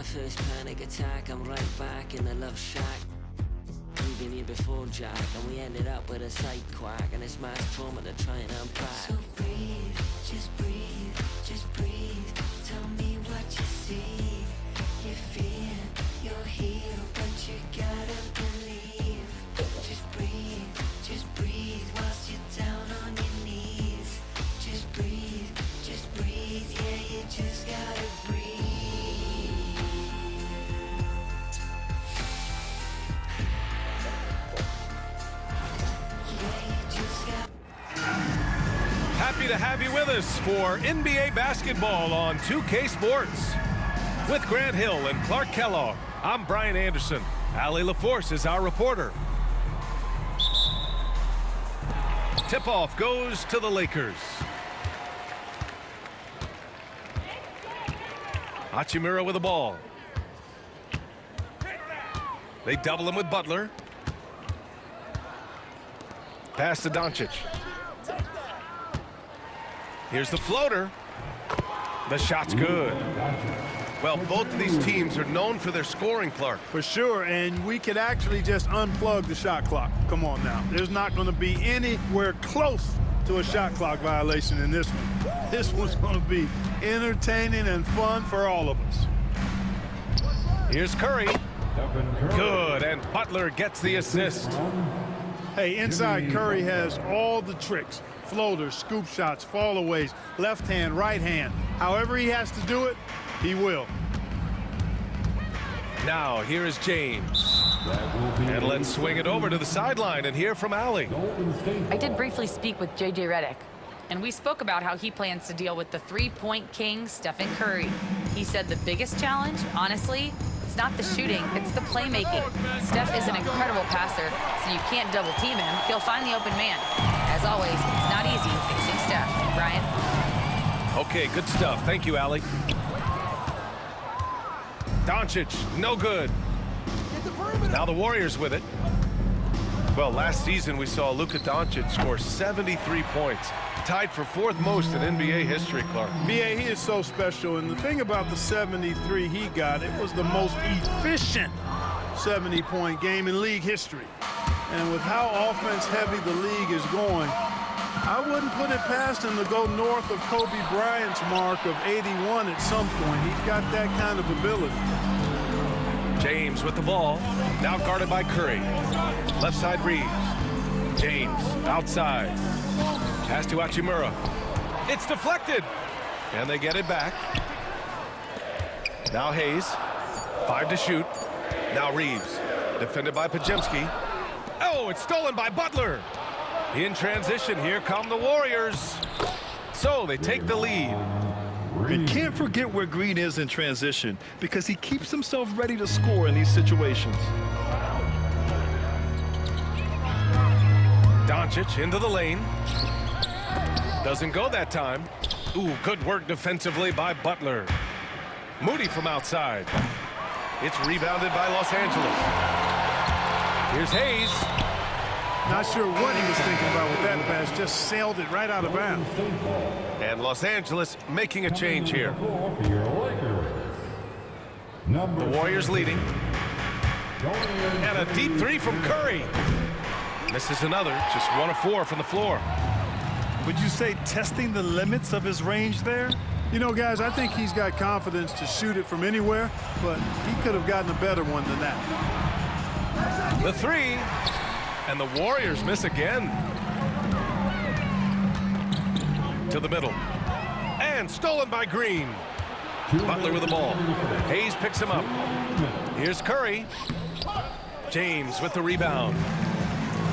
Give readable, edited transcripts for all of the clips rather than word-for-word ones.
my first panic attack. I'm right back in the love shack. We've been here before, Jack, and we ended up with a side quack, and it's mass trauma to try and unpack. So breathe, just breathe, just breathe. Tell me what you see. You feel you're healed, but you gotta believe. Just breathe whilst you're down on your knees. Just breathe, yeah, you just gotta breathe. Happy to have you with us for NBA basketball on 2K Sports. With Grant Hill and Clark Kellogg, I'm Brian Anderson. Allie LaForce is our reporter. Tip-off goes to the Lakers. Hachimura with the ball. They double him with Butler. Pass to Doncic. Here's the floater. The shot's good. Well, both of these teams are known for their scoring, Clark. For sure, and we could actually just unplug the shot clock. Come on now. There's not going to be anywhere close to a shot clock violation in this one. This one's going to be entertaining and fun for all of us. Here's Curry. Good, and Butler gets the assist. Hey, inside Curry has all the tricks. Floaters, scoop shots, fallaways, left hand, right hand. However he has to do it, he will. Now, here is James. And let's swing it over to the sideline and hear from Allie. I did briefly speak with J.J. Redick, and we spoke about how he plans to deal with the three-point king, Stephen Curry. He said the biggest challenge, honestly, it's not the shooting, it's the playmaking. Steph is an incredible passer, so you can't double-team him. He'll find the open man. As always, it's not easy fixing Steph. Brian? Okay, good stuff. Thank you, Allie. Doncic, no good. Now the Warriors with it. Well, last season we saw Luka Doncic score 73 points, tied for fourth most in NBA history, Clark. B.A., he is so special, and the thing about the 73 he got, it was the most efficient 70-point game in league history. And with how offense-heavy the league is going, I wouldn't put it past him to go north of Kobe Bryant's mark of 81 at some point. He's got that kind of ability. James with the ball, now guarded by Curry. Left side Reeves. James outside. Pass to Hachimura. It's deflected. And they get it back. Now Hayes. 5 to shoot. Now Reeves. Defended by Podziemski. Oh, it's stolen by Butler. In transition, here come the Warriors. So they take the lead. And can't forget where Green is in transition because he keeps himself ready to score in these situations. Doncic into the lane. Doesn't go that time. Ooh, good work defensively by Butler. Moody from outside. It's rebounded by Los Angeles. Here's Hayes. Not sure what he was thinking about with that pass. Just sailed it right out of bounds. And Los Angeles making a change here. The Warriors leading. And a deep three from Curry. Misses another. Just 1 of 4 from the floor. Would you say testing the limits of his range there? You know, guys, I think he's got confidence to shoot it from anywhere, but he could have gotten a better one than that. The three. And the Warriors miss again. To the middle. And stolen by Green. Butler with the ball. Hayes picks him up. Here's Curry. James with the rebound.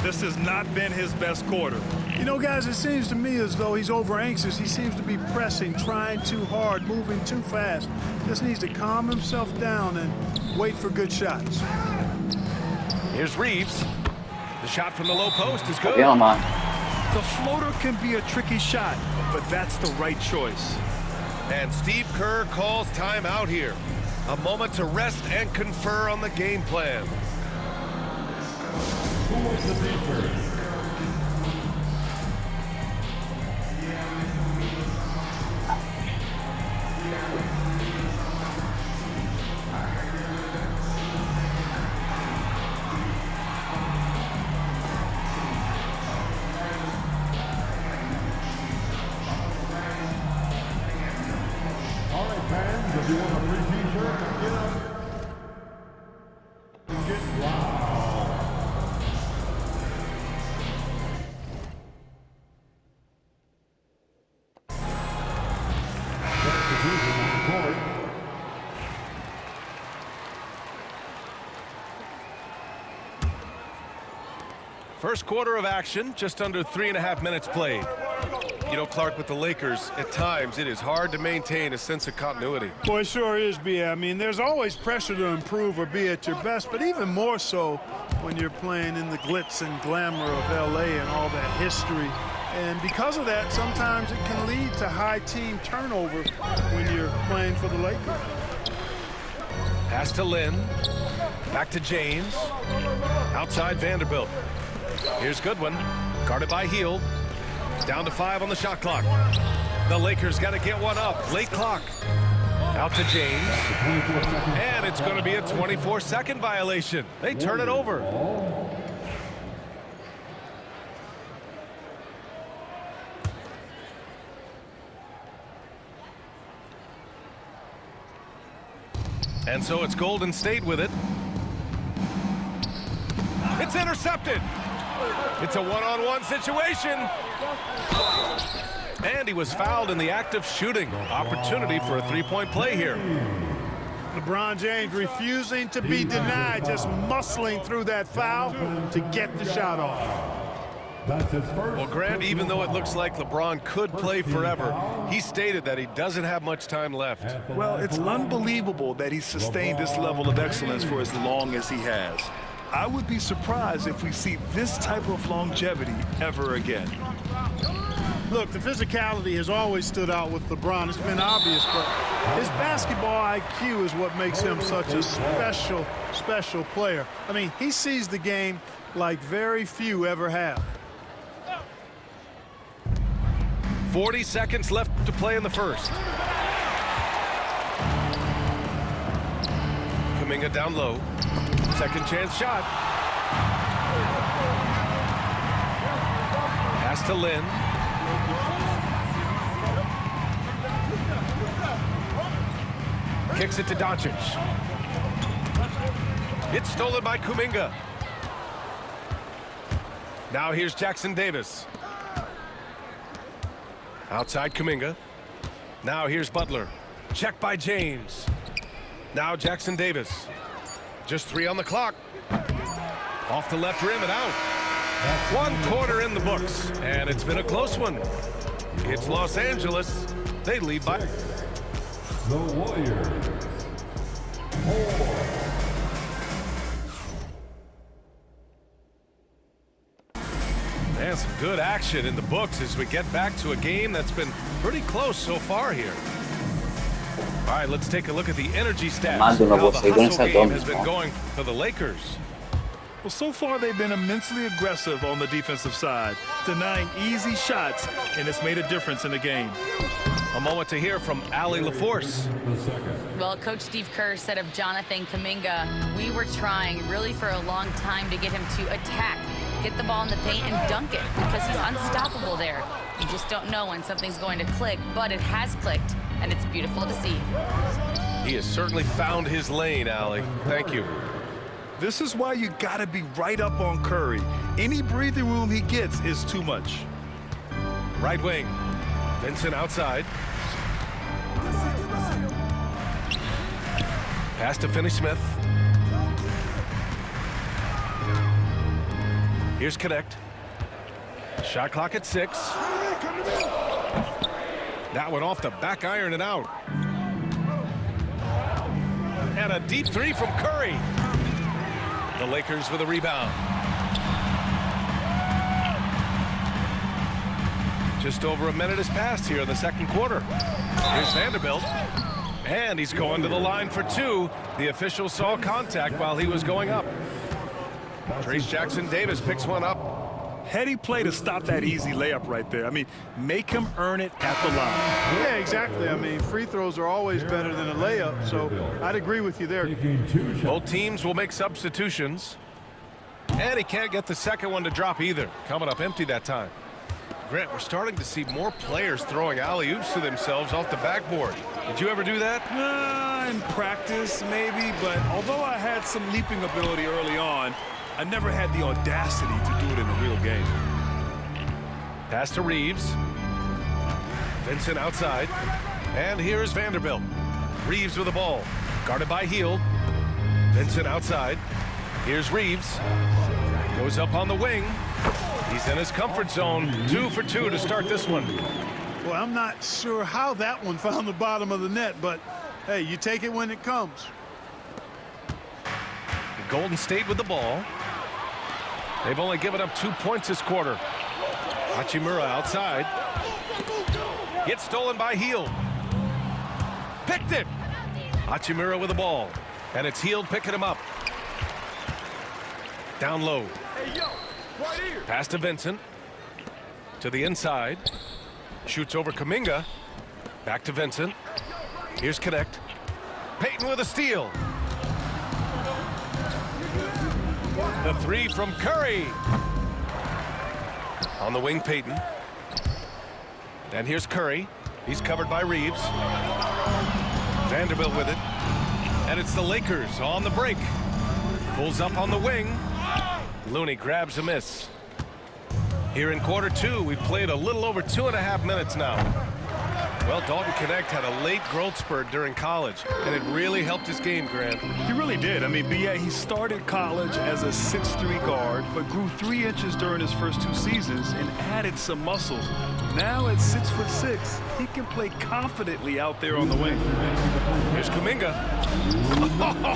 This has not been his best quarter. You know, guys, it seems to me as though he's over anxious. He seems to be pressing, trying too hard, moving too fast. Just needs to calm himself down and wait for good shots. Here's Reeves. The shot from the low post is good. The floater can be a tricky shot, but that's the right choice. And Steve Kerr calls timeout here. A moment to rest and confer on the game plan. First quarter of action, just under 3.5 minutes played. You know, Clark, with the Lakers, at times it is hard to maintain a sense of continuity. Boy, it sure is, B.A. I mean, there's always pressure to improve or be at your best, but even more so when you're playing in the glitz and glamour of L.A. and all that history. And because of that, sometimes it can lead to high team turnover when you're playing for the Lakers. Pass to Lynn. Back to James. Outside Vanderbilt. Here's Goodwin. Guarded by Hield. Down to 5 on the shot clock. The Lakers got to get one up. Late clock. Out to James. And it's going to be a 24-second violation. They turn it over. And so it's Golden State with it. It's intercepted. It's a one-on-one situation. And he was fouled in the act of shooting. Opportunity for a three-point play here. LeBron James refusing to be denied, just muscling through that foul to get the shot off. Well, Grant, even though it looks like LeBron could play forever, he stated that he doesn't have much time left. Well, it's unbelievable that he's sustained this level of excellence for as long as he has. I would be surprised if we see this type of longevity ever again. Look, the physicality has always stood out with LeBron. It's been obvious, but his basketball IQ is what makes him such a special player. I mean, he sees the game like very few ever have. 40 seconds left to play in the first. Kuminga down low. Second chance shot. Pass to Lynn. Kicks it to Doncic. It's stolen by Kuminga. Now here's Jackson Davis. Outside Kuminga. Now here's Butler. Check by James. Now Jackson Davis. Just 3 on the clock. Off the left rim and out. 1 quarter in the books, and it's been a close one. It's Los Angeles. They lead by. The Warriors. 4. And some good action in the books as we get back to a game that's been pretty close so far here. All right, let's take a look at the energy stats. How the hustle game has been going for the Lakers. Well, so far they've been immensely aggressive on the defensive side, denying easy shots, and it's made a difference in the game. A moment to hear from Allie LaForce. Well, Coach Steve Kerr said of Jonathan Kuminga, we were trying really for a long time to get him to attack, get the ball in the paint and dunk it because he's unstoppable there. You just don't know when something's going to click, but it has clicked, and it's beautiful to see. He has certainly found his lane, Allie. Thank you. This is why you gotta be right up on Curry. Any breathing room he gets is too much. Right wing. Vincent outside. Pass to Finney-Smith. Here's Connect. Shot clock at 6. That one off the back iron and out. And a deep 3 from Curry. The Lakers with a rebound. Just over a minute has passed here in the second quarter. Here's Vanderbilt. And he's going to the line for 2. The official saw contact while he was going up. Trace Jackson Davis picks one up. Heady play to stop that easy layup right there. I mean, make him earn it at the line. Yeah, exactly. I mean, free throws are always better than a layup, so I'd agree with you there. Both teams will make substitutions. And he can't get the second one to drop either. Coming up empty that time. Grant, we're starting to see more players throwing alley-oops to themselves off the backboard. Did you ever do that? In practice, maybe, but although I had some leaping ability early on, I never had the audacity to do it in a real game. Pass to Reeves. Vincent outside. And here's Vanderbilt. Reeves with the ball. Guarded by Hield. Vincent outside. Here's Reeves. Goes up on the wing. He's in his comfort zone. 2 for 2 to start this one. Well, I'm not sure how that one found the bottom of the net, but hey, you take it when it comes. Golden State with the ball. They've only given up 2 points this quarter. Hachimura outside. Gets stolen by Hield. Picked it. Hachimura with the ball. And it's Hield picking him up. Down low. Pass to Vincent. To the inside. Shoots over Kuminga. Back to Vincent. Here's Connect. Payton with a steal. The 3 from Curry. On the wing, Payton. And here's Curry. He's covered by Reeves. Vanderbilt with it. And it's the Lakers on the break. Pulls up on the wing. Looney grabs a miss. Here in quarter 2, we've played a little over 2.5 minutes now. Well, Dalton Connect had a late growth spurt during college, and it really helped his game, Grant. He really did. I mean, B.A., he started college as a 6'3" guard, but grew 3 inches during his first 2 seasons and added some muscles. Now at 6'6", he can play confidently out there on the wing. Here's Kuminga.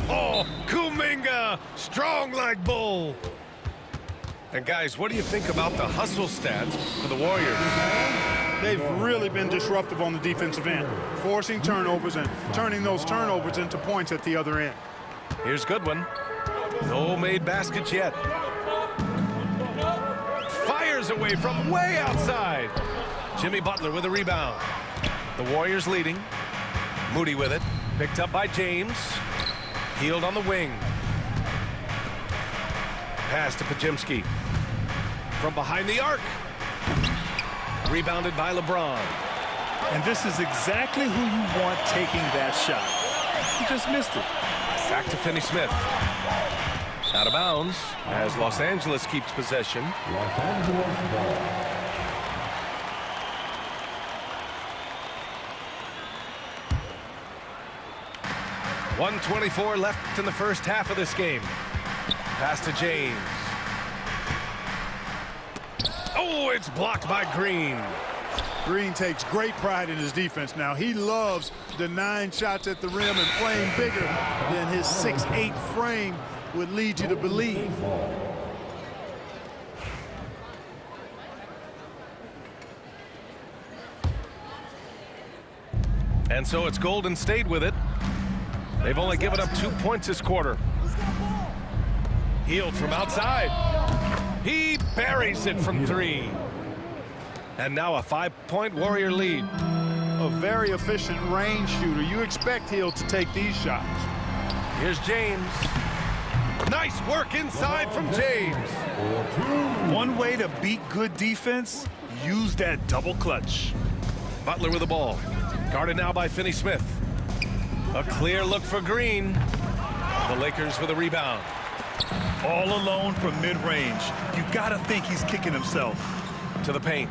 Oh, Kuminga, strong like bull. And guys, what do you think about the hustle stats for the Warriors? They've really been disruptive on the defensive end, forcing turnovers and turning those turnovers into points at the other end. Here's Goodwin. No made baskets yet. Fires away from way outside. Jimmy Butler with a rebound. The Warriors leading. Moody with it. Picked up by James. Hield on the wing. Pass to Podziemski. From behind the arc. Rebounded by LeBron. And this is exactly who you want taking that shot. He just missed it. Back to Finney-Smith. Out of bounds as Los Angeles keeps possession. Los Angeles ball. .124 left in the first half of this game. Pass to James. Oh, it's blocked by Green. Green takes great pride in his defense now. He loves denying shots at the rim and playing bigger than his 6'8" frame would lead you to believe. And so it's Golden State with it. They've only given up 2 points this quarter. Hield from outside. He buries it from 3. And now a 5-point Warrior lead. A very efficient range shooter. You expect Hield to take these shots. Here's James. Nice work inside from James. One way to beat good defense, use that double clutch. Butler with the ball. Guarded now by Finney-Smith. A clear look for Green. The Lakers with a rebound. All alone from mid-range. You gotta think he's kicking himself. To the paint.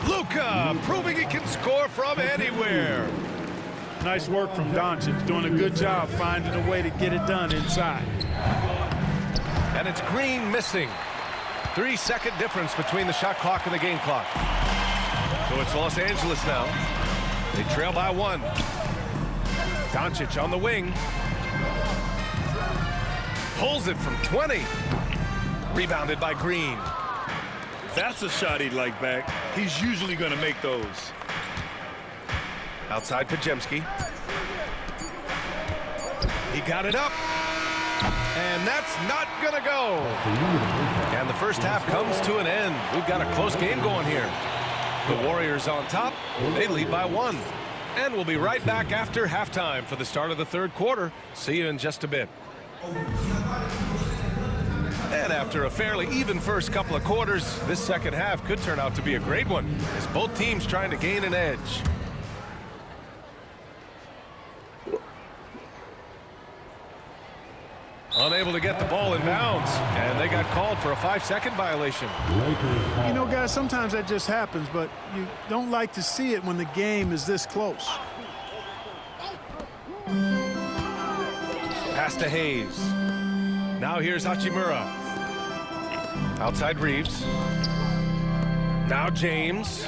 Luka proving he can score from anywhere. Nice work from Doncic, doing a good job finding a way to get it done inside. And it's Green missing. 3-second difference between the shot clock and the game clock. So it's Los Angeles now. They trail by 1. Doncic on the wing. Pulls it from 20. Rebounded by Green. That's a shot he'd like back. He's usually going to make those. Outside Podziemski. He got it up. And that's not going to go. And the first half comes to an end. We've got a close game going here. The Warriors on top. They lead by 1. And we'll be right back after halftime for the start of the third quarter. See you in just a bit. And after a fairly even first couple of quarters, this second half could turn out to be a great one as both teams trying to gain an edge. Unable to get the ball in bounds, and they got called for a 5-second violation. You know, guys, sometimes that just happens, but you don't like to see it when the game is this close. Pass to Hayes. Now here's Hachimura. Outside Reeves. Now James.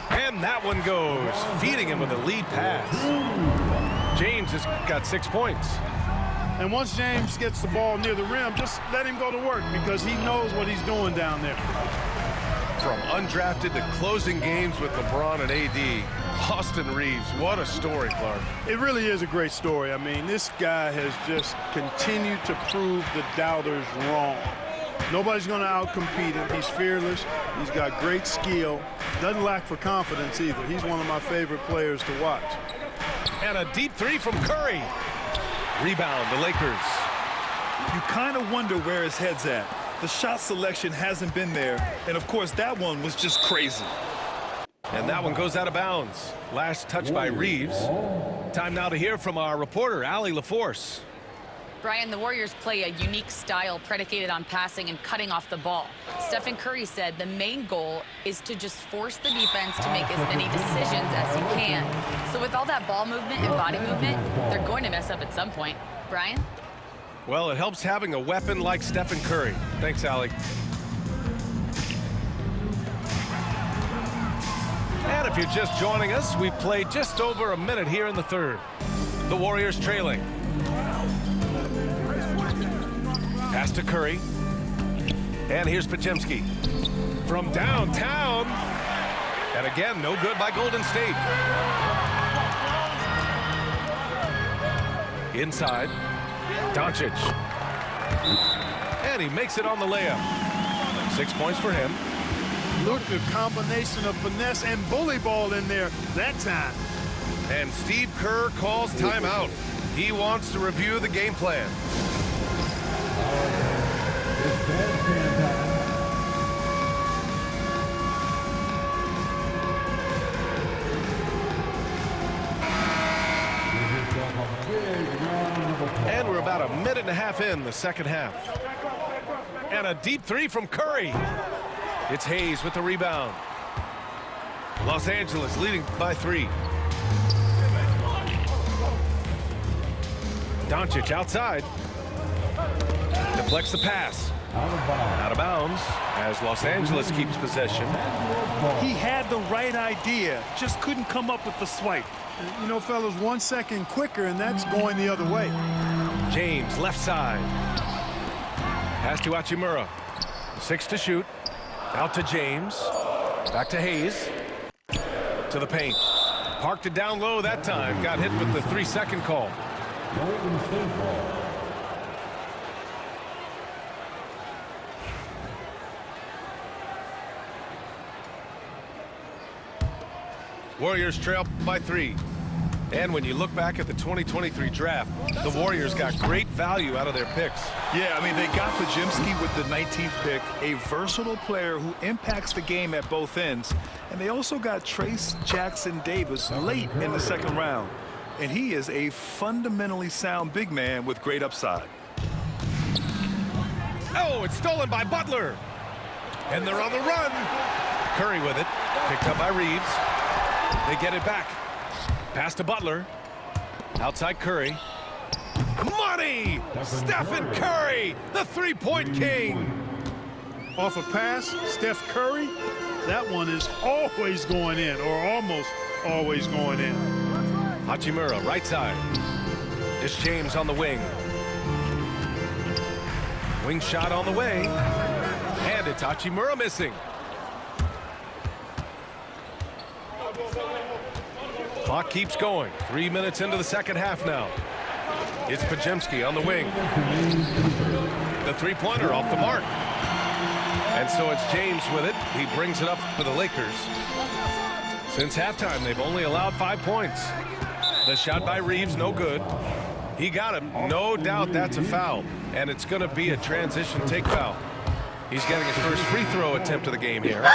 And that one goes, feeding him with a lead pass. James has got 6 points. And once James gets the ball near the rim, just let him go to work because he knows what he's doing down there. From undrafted to closing games with LeBron and AD, Austin Reeves, what a story, Clark. It really is a great story. I mean, this guy has just continued to prove the doubters wrong. Nobody's going to outcompete him. He's fearless. He's got great skill. Doesn't lack for confidence either. He's one of my favorite players to watch. And a deep three from Curry. Rebound, the Lakers. You kind of wonder where his head's at. The shot selection hasn't been there. And, of course, that one was just crazy. And that one goes out of bounds. Last touch by Reeves. Time now to hear from our reporter, Allie LaForce. Brian, the Warriors play a unique style predicated on passing and cutting off the ball. Stephen Curry said the main goal is to just force the defense to make as many decisions as he can. So with all that ball movement and body movement, they're going to mess up at some point. Brian? Well, it helps having a weapon like Stephen Curry. Thanks, Allie. And if you're just joining us, we played just over a minute here in the third. The Warriors trailing. Pass to Curry. And here's Podziemski. From downtown. And again, no good by Golden State. Inside. Doncic. And he makes it on the layup. 6 points for him. Look, a combination of finesse and bully ball in there that time. And Steve Kerr calls timeout. He wants to review the game plan. And we're about a minute and a half in the second half. And a deep three from Curry. It's Hayes with the rebound. Los Angeles leading by 3. Doncic outside. Deflects the pass. Out of bounds as Los Angeles keeps possession. He had the right idea, just couldn't come up with the swipe. You know, fellas, 1 second quicker, and that's going the other way. James, left side. Pass to Hachimura. 6 to shoot. Out to James. Back to Hayes. To the paint. Parked it down low that time. Got hit with the 3-second call. Golden State ball. Warriors trail by 3. And when you look back at the 2023 draft, the Warriors got great value out of their picks. Yeah, I mean, they got Podziemski with the 19th pick, a versatile player who impacts the game at both ends. And they also got Trace Jackson Davis late in the second round. And he is a fundamentally sound big man with great upside. Oh, it's stolen by Butler. And they're on the run. Curry with it. Picked up by Reeves. They get it back. Pass to Butler. Outside Curry. Money! Stephen Curry, the three-point king. Off a pass, Steph Curry, that one is always going in, or almost always going in. Hachimura, right side. It's James on the wing. Wing shot on the way. And it's Hachimura missing. Clock keeps going. 3 minutes into the second half now. It's Podziemski on the wing. The three-pointer off the mark. And so it's James with it. He brings it up for the Lakers. Since halftime, they've only allowed 5 points. The shot by Reeves, no good. He got him. No doubt that's a foul. And it's going to be a transition take foul. He's getting his first free throw attempt of the game here.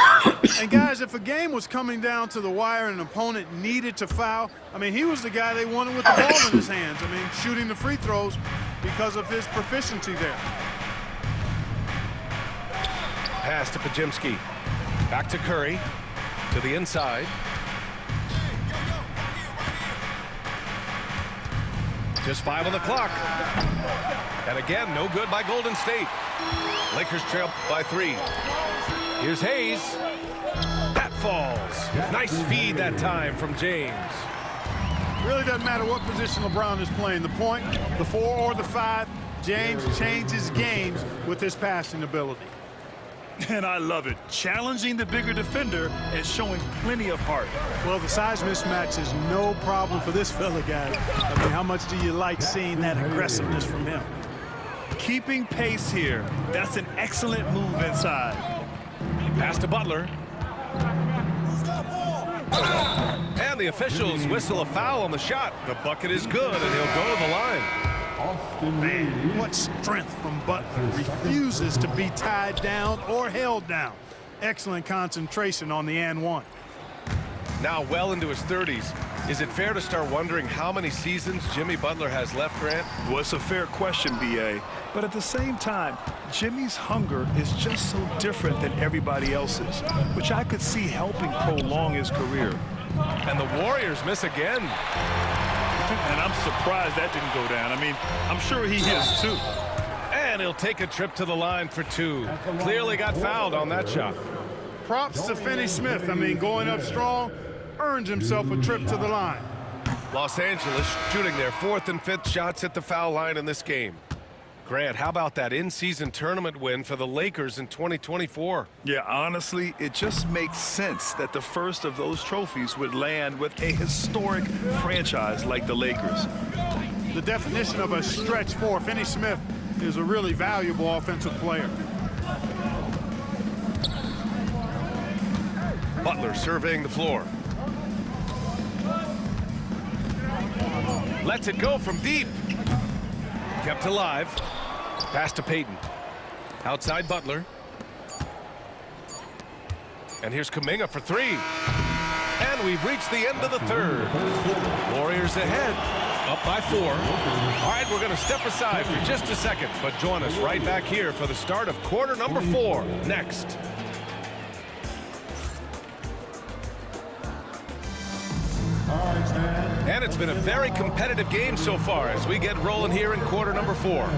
And guys, if a game was coming down to the wire and an opponent needed to foul, I mean, he was the guy they wanted with the ball in his hands. I mean, shooting the free throws because of his proficiency there. Pass to Podziemski. Back to Curry. To the inside. Just 5 on the clock. And again, no good by Golden State. Lakers trail by 3. Here's Hayes. That falls. Nice feed that time from James. Really doesn't matter what position LeBron is playing, the point, the 4 or the 5, James changes games with his passing ability. And I love it. Challenging the bigger defender and showing plenty of heart. Well, the size mismatch is no problem for this fella, guys. I mean, how much do you like seeing that aggressiveness from him? Keeping pace here. That's an excellent move inside. Pass to Butler. And the officials whistle a foul on the shot. The bucket is good, and he'll go to the line. Man, what strength from Butler. Refuses to be tied down or held down. Excellent concentration on the and one. Now well into his 30s. Is it fair to start wondering how many seasons Jimmy Butler has left, Grant? Well, it's a fair question, B.A. But at the same time, Jimmy's hunger is just so different than everybody else's, which I could see helping prolong his career. And the Warriors miss again. And I'm surprised that didn't go down. I mean, I'm sure he is too. And he'll take a trip to the line for 2. Clearly got fouled on that shot. Props to Finney Smith. I mean, going up strong, earns himself a trip to the line. Los Angeles shooting their 4th and 5th shots at the foul line in this game. Grant, how about that in-season tournament win for the Lakers in 2024? Yeah, honestly, it just makes sense that the first of those trophies would land with a historic franchise like the Lakers. The definition of a stretch 4, Finney Smith is a really valuable offensive player. Butler surveying the floor. Lets it go from deep. Kept alive. Pass to Payton. Outside Butler. And here's Kuminga for 3. And we've reached the end of the 3rd. Warriors ahead, up by 4. All right, we're going to step aside for just a second, but join us right back here for the start of quarter number 4 next. And it's been a very competitive game so far as we get rolling here in quarter number 4.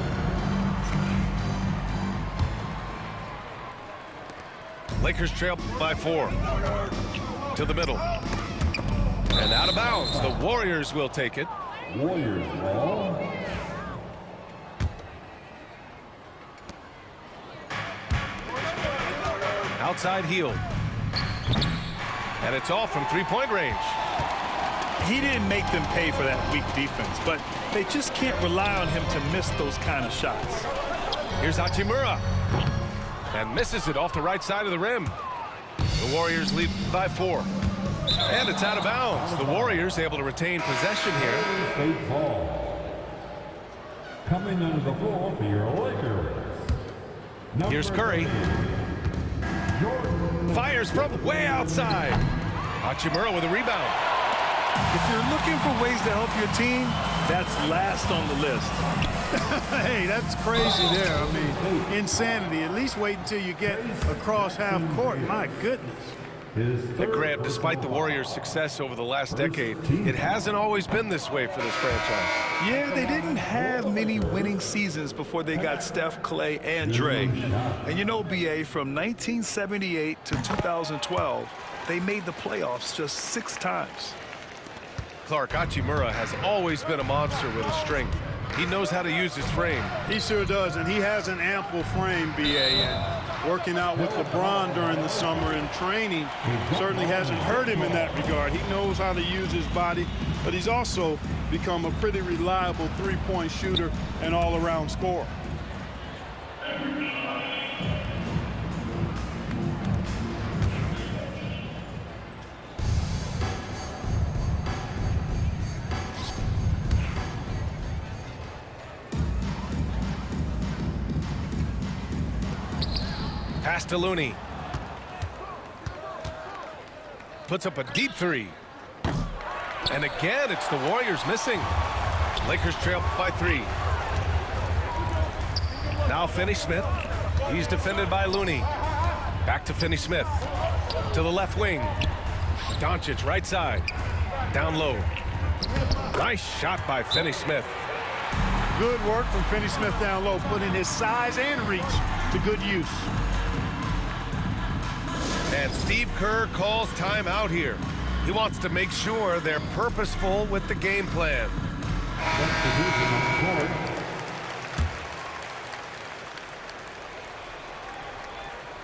Lakers trail by 4. To the middle. And out of bounds. The Warriors will take it. Warriors ball. Outside heel. And it's all from 3-point range. He didn't make them pay for that weak defense, but they just can't rely on him to miss those kind of shots. Here's Hachimura. And misses it off the right side of the rim. The Warriors lead by 4. And it's out of bounds. The Warriors able to retain possession here. State ball. Coming under the floor for your Lakers. Here's Curry. Fires from way outside. Hachimura with a rebound. If you're looking for ways to help your team, that's last on the list. Hey, that's crazy there. I mean, insanity. At least wait until you get across half court. My goodness. And Grant, despite the Warriors' success over the last decade, it hasn't always been this way for this franchise. Yeah, they didn't have many winning seasons before they got Steph, Clay, and Dre. And you know, B.A., from 1978 to 2012, they made the playoffs just 6 times. Clark, Hachimura has always been a monster with his strength. He knows how to use his frame. He sure does, and he has an ample frame, B.A. And working out with LeBron during the summer and training certainly hasn't hurt him in that regard. He knows how to use his body, but he's also become a pretty reliable three-point shooter and all-around scorer. Pass to Looney. Puts up a deep 3. And again, it's the Warriors missing. Lakers trail by 3. Now Finney Smith. He's defended by Looney. Back to Finney Smith. To the left wing. Doncic right side. Down low. Nice shot by Finney Smith. Good work from Finney-Smith down low, putting his size and reach to good use. And Steve Kerr calls timeout here. He wants to make sure they're purposeful with the game plan.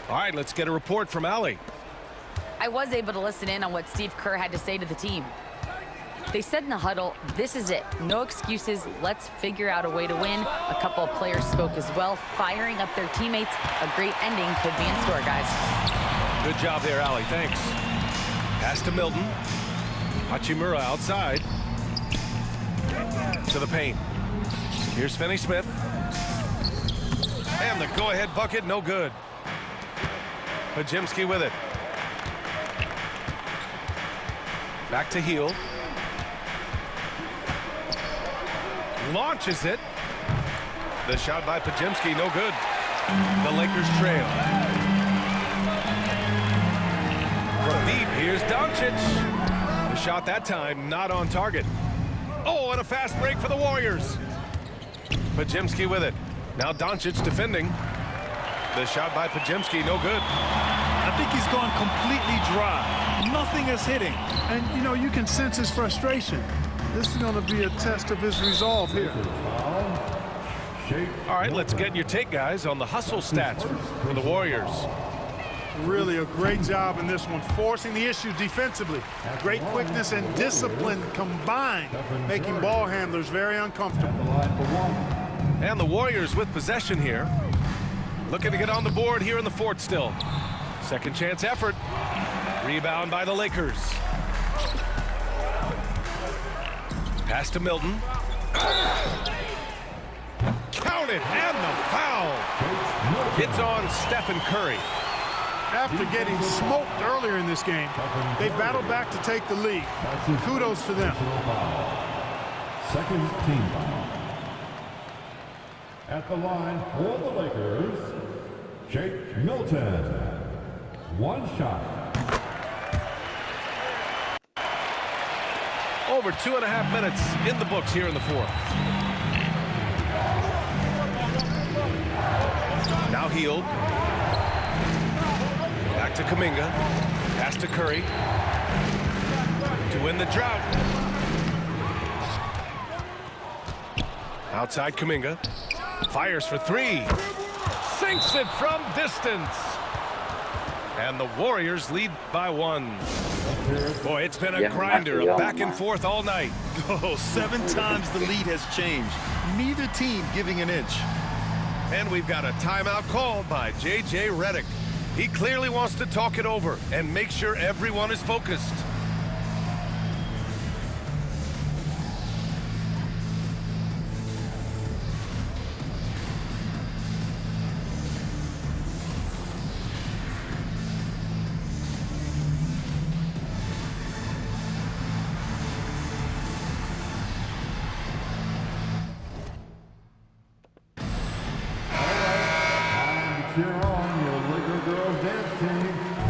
All right, let's get a report from Allie. I was able to listen in on what Steve Kerr had to say to the team. They said in the huddle, this is it. No excuses. Let's figure out a way to win. A couple of players spoke as well, firing up their teammates. A great ending could be in store, guys. Good job there, Allie. Thanks. Pass to Milton. Hachimura outside. To the paint. Here's Finney-Smith. And the go-ahead bucket, no good. Podziemski with it. Back to Hield. Launches it. The shot by Podziemski, no good. The Lakers trail. From deep, here's Doncic. The shot that time not on target. Oh, and a fast break for the Warriors. Podziemski with it. Now Doncic defending. The shot by Podziemski, no good. I think he's gone completely dry. Nothing is hitting. And, you know, you can sense his frustration. This is going to be a test of his resolve here. All right, let's get your take, guys, on the hustle stats for the Warriors. Really a great job in this one, forcing the issue defensively. Great quickness and discipline combined, making ball handlers very uncomfortable. And the Warriors with possession here. Looking to get on the board here in the fourth still. Second chance effort. Rebound by the Lakers. Pass to Milton. Counted, and the foul. Hits on Stephen Curry. After getting smoked earlier in this game, they battled back to take the lead. Kudos to them. Second team foul. At the line for the Lakers, Shake Milton. One shot. Over 2.5 minutes in the books here in the fourth. Now Hield. Back to Kuminga. Pass to Curry. To win the drought. Outside Kuminga. Fires for three. Sinks it from distance. And the Warriors lead by one. Boy, it's been a grinder, a back and forth all night. Oh, 7 times the lead has changed. Neither team giving an inch. And we've got a timeout called by J.J. Redick. He clearly wants to talk it over and make sure everyone is focused.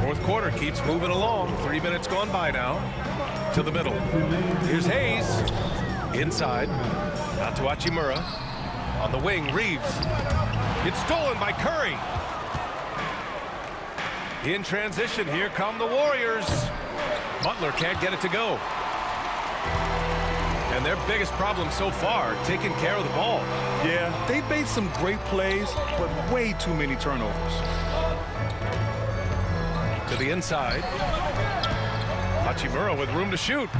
Fourth quarter keeps moving along. 3 minutes gone by now. To the middle. Here's Hayes. Inside. Out to Hachimura. On the wing, Reeves. It's stolen by Curry. In transition, here come the Warriors. Butler can't get it to go. And their biggest problem so far, taking care of the ball. Yeah, they've made some great plays, but way too many turnovers. To the inside. Hachimura with room to shoot.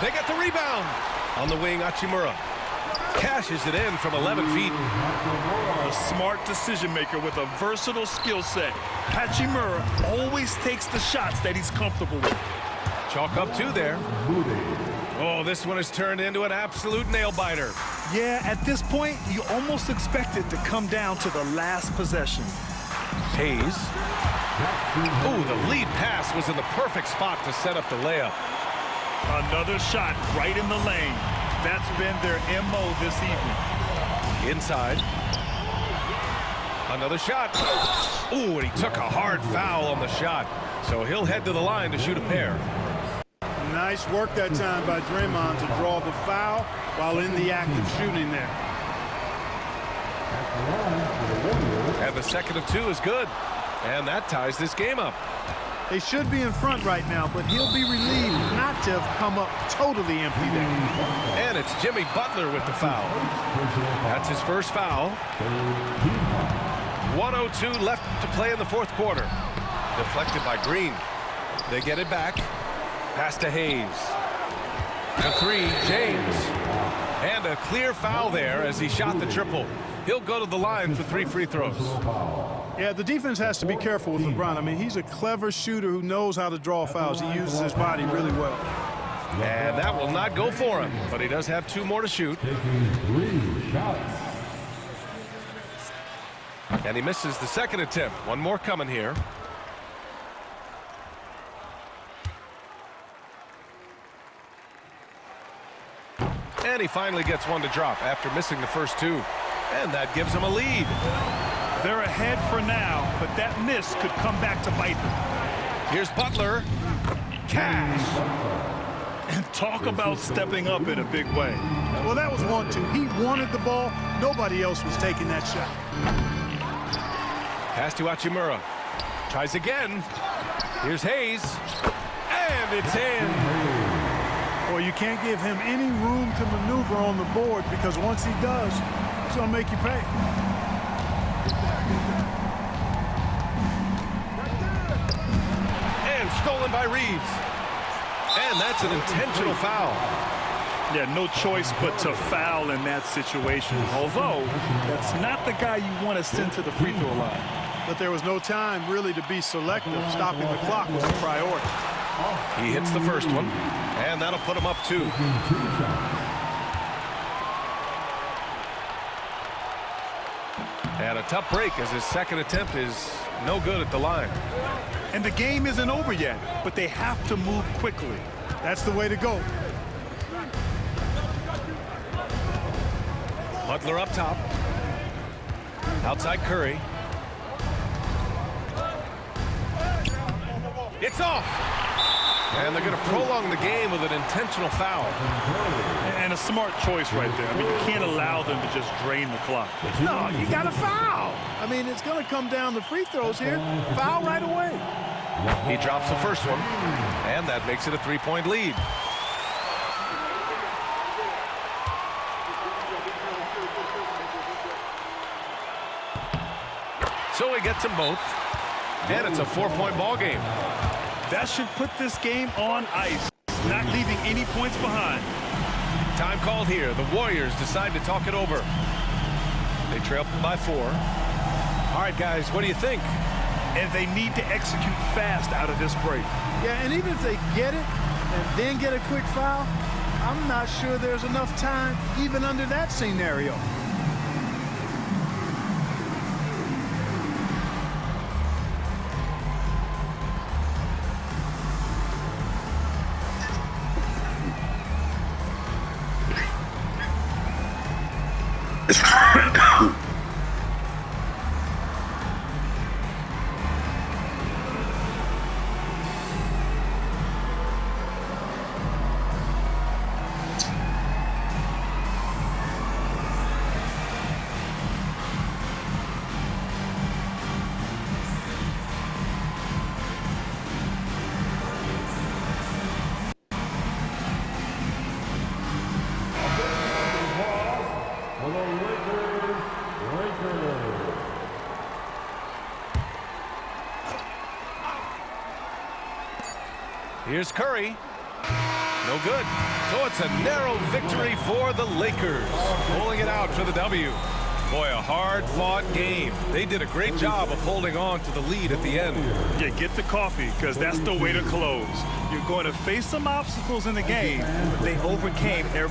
They get the rebound. On the wing, Hachimura cashes it in from 11 feet. A smart decision maker with a versatile skill set. Hachimura always takes the shots that he's comfortable with. Chalk up 2 there. Oh, this one has turned into an absolute nail-biter. Yeah, at this point, you almost expect it to come down to the last possession. Hayes. Oh, the lead pass was in the perfect spot to set up the layup. Another shot right in the lane. That's been their MO this evening. Inside. Another shot. Oh, and he took a hard foul on the shot. So he'll head to the line to shoot a pair. Nice work that time by Draymond to draw the foul while in the act of shooting there. And the second of 2 is good. And that ties this game up. They should be in front right now, but he'll be relieved not to have come up totally empty there. And it's Jimmy Butler with the foul. That's his first foul. 1:02 left to play in the fourth quarter. Deflected by Green. They get it back. Pass to Hayes. The 3, James. And a clear foul there as he shot the triple. He'll go to the line for 3 free throws. Yeah, the defense has to be careful with LeBron. I mean, he's a clever shooter who knows how to draw fouls. He uses his body really well. And that will not go for him, but he does have 2 more to shoot. And he misses the second attempt. 1 more coming here. And he finally gets 1 to drop after missing the first 2. And that gives him a lead. They're ahead for now, but that miss could come back to bite them. Here's Butler. Cash. And talk about stepping up in a big way. Well, that was 1-2. He wanted the ball. Nobody else was taking that shot. Pass to Hachimura. Tries again. Here's Hayes. And it's in. Well, you can't give him any room to maneuver on the board because once he does, it's going to make you pay. And stolen by Reeves. And that's an intentional foul. Yeah, no choice but to foul in that situation. Although, that's not the guy you want to send to the free throw line. But there was no time really to be selective. Stopping the clock was a priority. He hits the first one, and that'll put him up 2. And a tough break as his second attempt is no good at the line. And the game isn't over yet, but they have to move quickly. That's the way to go. Butler up top. Outside Curry. It's off. And they're going to prolong the game with an intentional foul. And a smart choice right there. I mean, you can't allow them to just drain the clock. No, you got to foul. I mean, it's going to come down to free throws here. Foul right away. He drops the first one, and that makes it a 3-point lead. So he gets them both, and it's a 4-point ball game. That should put this game on ice, not leaving any points behind. Time called here. The Warriors decide to talk it over. They trail by 4. All right, guys, what do you think? And they need to execute fast out of this break. Yeah, and even if they get it and then get a quick foul, I'm not sure there's enough time even under that scenario. Here's Curry. No good. So it's a narrow victory for the Lakers. Pulling it out for the W. Boy, a hard-fought game. They did a great job of holding on to the lead at the end. Yeah, get the coffee, because that's the way to close. You're going to face some obstacles in the game, but they overcame every